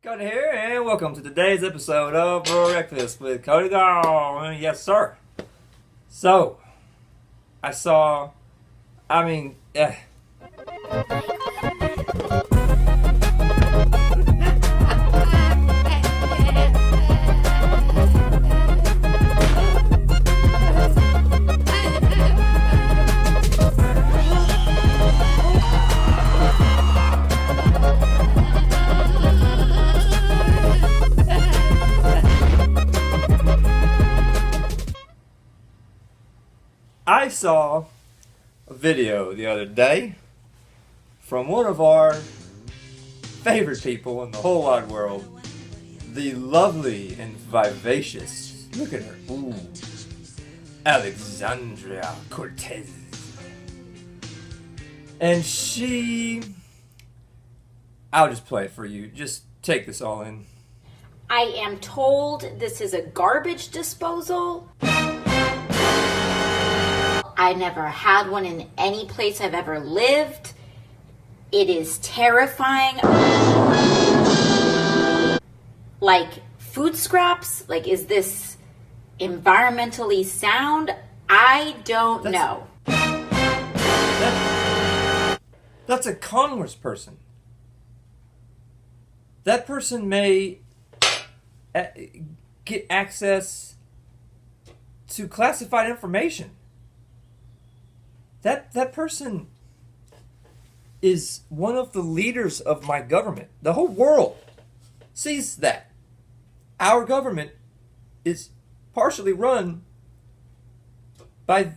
Cody here, and welcome to today's episode of Breakfast with Cody Gall. Yes, sir. So, I mean, I saw a video the other day from one of our favorite people in the whole wide world, the lovely and vivacious, look at her, ooh, Alexandria Cortez. And I'll just play it for you, just take this all in. I am told this is a garbage disposal. I never had one in any place I've ever lived. It is terrifying. Like food scraps? Like, is this environmentally sound? I don't know. That's a congressperson. That person may get access to classified information. That person is one of the leaders of my government. The whole world sees that. Our government is partially run by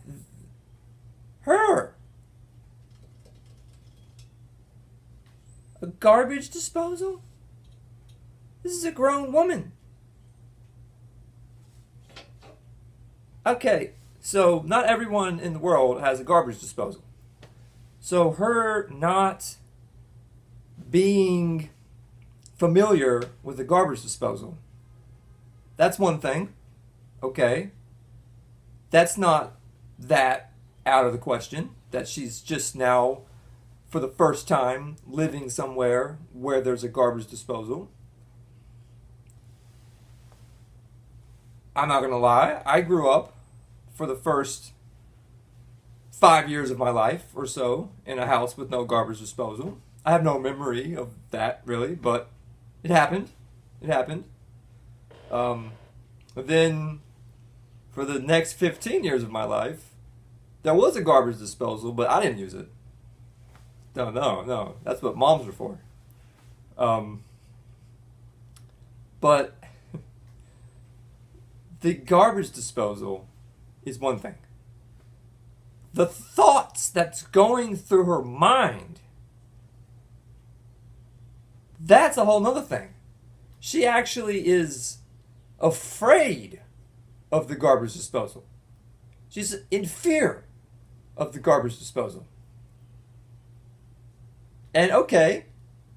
her. A garbage disposal? This is a grown woman. Okay, so not everyone in the world has a garbage disposal. So her not being familiar with the garbage disposal, that's one thing. Okay. That's not that out of the question, that she's just now, for the first time, living somewhere where there's a garbage disposal. I'm not going to lie, I grew up for the first 5 years of my life or so in a house with no garbage disposal. I have no memory of that, really, but it happened. It happened. Then, for the next 15 years of my life, there was a garbage disposal, but I didn't use it. No. That's what moms are for. But the garbage disposal is one thing. The thoughts that's going through her mind, that's a whole nother thing. She actually is afraid of the garbage disposal. She's in fear of the garbage disposal. And okay,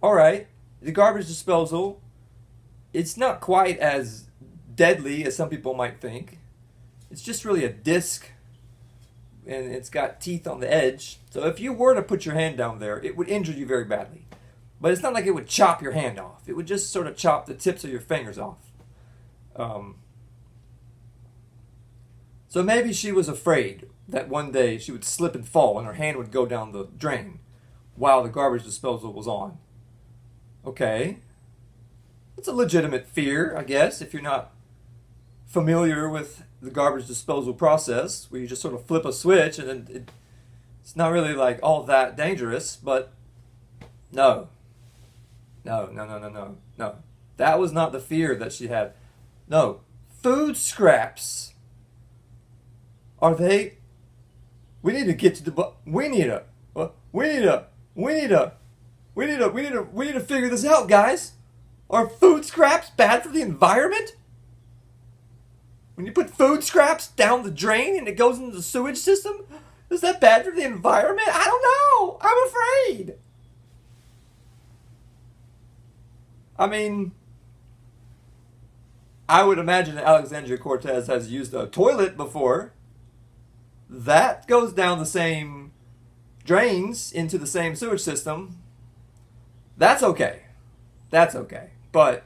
all right, the garbage disposal, it's not quite as deadly as some people might think. It's just really a disc, and it's got teeth on the edge. So if you were to put your hand down there, it would injure you very badly. But it's not like it would chop your hand off. It would just sort of chop the tips of your fingers off. So maybe she was afraid that one day she would slip and fall and her hand would go down the drain while the garbage disposal was on. Okay. It's a legitimate fear, I guess, if you're not familiar with the garbage disposal process, where you just sort of flip a switch and then it's not really like all that dangerous. But no. That was not the fear that she had. No. Food scraps. Are they? We need to get to the. We need to figure this out, guys. Are food scraps bad for the environment? When you put food scraps down the drain and it goes into the sewage system, is that bad for the environment? I don't know. I'm afraid. I mean, I would imagine that Alexandria Cortez has used a toilet before. That goes down the same drains into the same sewage system. That's okay. That's okay. But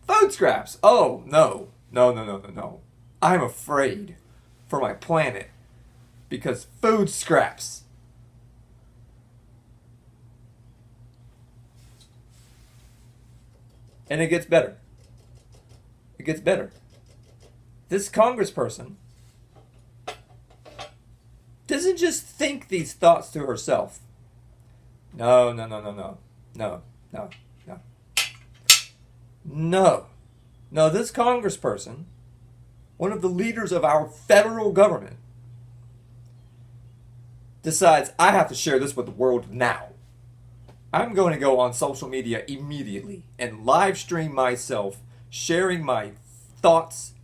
food scraps. Oh, no. No. I'm afraid for my planet because food scraps. And it gets better. It gets better. This congressperson doesn't just think these thoughts to herself. No. No, this congressperson, one of the leaders of our federal government, decides I have to share this with the world now. I'm going to go on social media immediately and live stream myself sharing my thoughts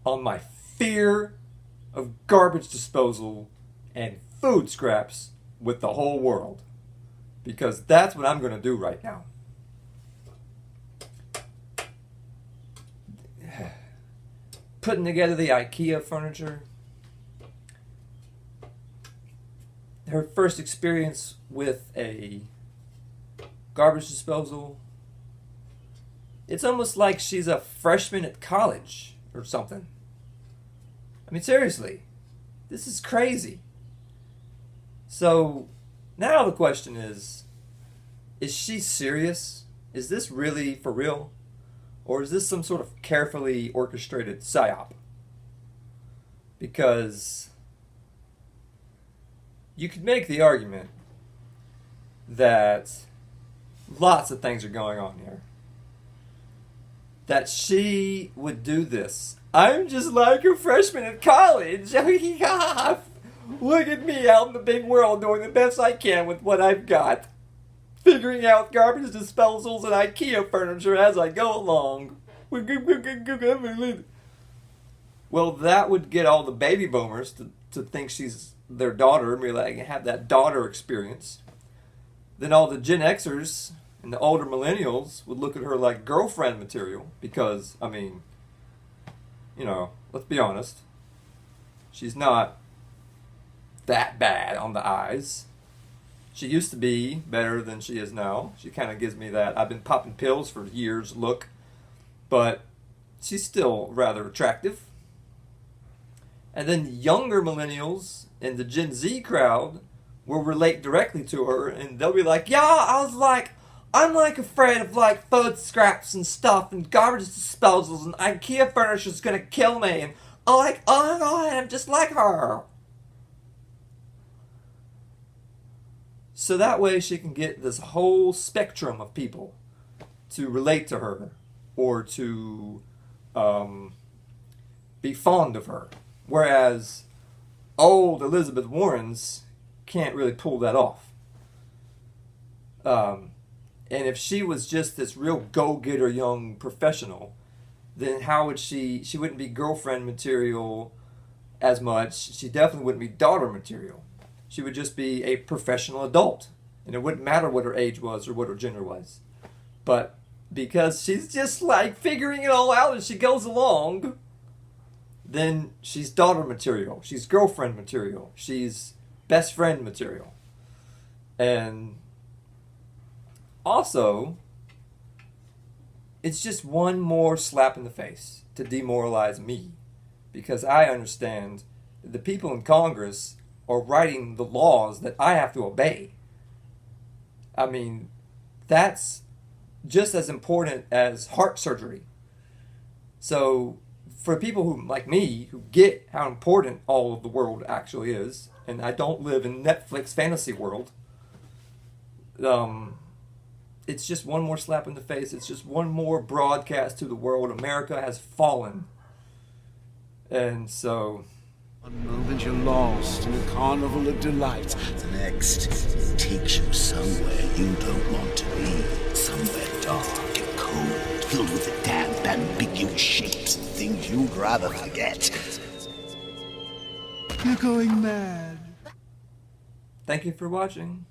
on my fear of garbage disposal and food scraps with the whole world. Because that's what I'm going to do right now. Putting together the IKEA furniture. Her first experience with a garbage disposal. It's almost like she's a freshman at college or something. I mean, seriously. This is crazy. So, now the question is she serious? Is this really for real? Or is this some sort of carefully orchestrated psyop? Because you could make the argument that lots of things are going on here. That she would do this. I'm just like a freshman in college. Look at me out in the big world doing the best I can with what I've got. Figuring out garbage disposals and IKEA furniture as I go along. Well, that would get all the baby boomers to think she's their daughter and really have that daughter experience. Then all the Gen Xers and the older millennials would look at her like girlfriend material because, I mean, you know, let's be honest. She's not that bad on the eyes. She used to be better than she is now. She kind of gives me that I've been popping pills for years look. But she's still rather attractive. And then younger millennials and the Gen Z crowd will relate directly to her. And they'll be like, yeah, I'm afraid of like food scraps and stuff and garbage disposals and IKEA furniture's going to kill me. And oh my God, I'm just like her. So that way she can get this whole spectrum of people to relate to her or to be fond of her. Whereas old Elizabeth Warren's can't really pull that off. And if she was just this real go-getter young professional, then how would she wouldn't be girlfriend material as much. She definitely wouldn't be daughter material. She would just be a professional adult. And it wouldn't matter what her age was or what her gender was. But because she's just like figuring it all out as she goes along, then she's daughter material. She's girlfriend material. She's best friend material. And also, it's just one more slap in the face to demoralize me. Because I understand that the people in Congress are writing the laws that I have to obey. I mean, that's just as important as heart surgery. So, for people who, like me, who get how important all of the world actually is, and I don't live in Netflix fantasy world, it's just one more slap in the face. It's just one more broadcast to the world. America has fallen. And so, one moment you're lost in a carnival of delight. The next takes you somewhere you don't want to be. Somewhere dark and cold, filled with the damp, ambiguous shapes and things you'd rather forget. You're going mad. thank you for watching.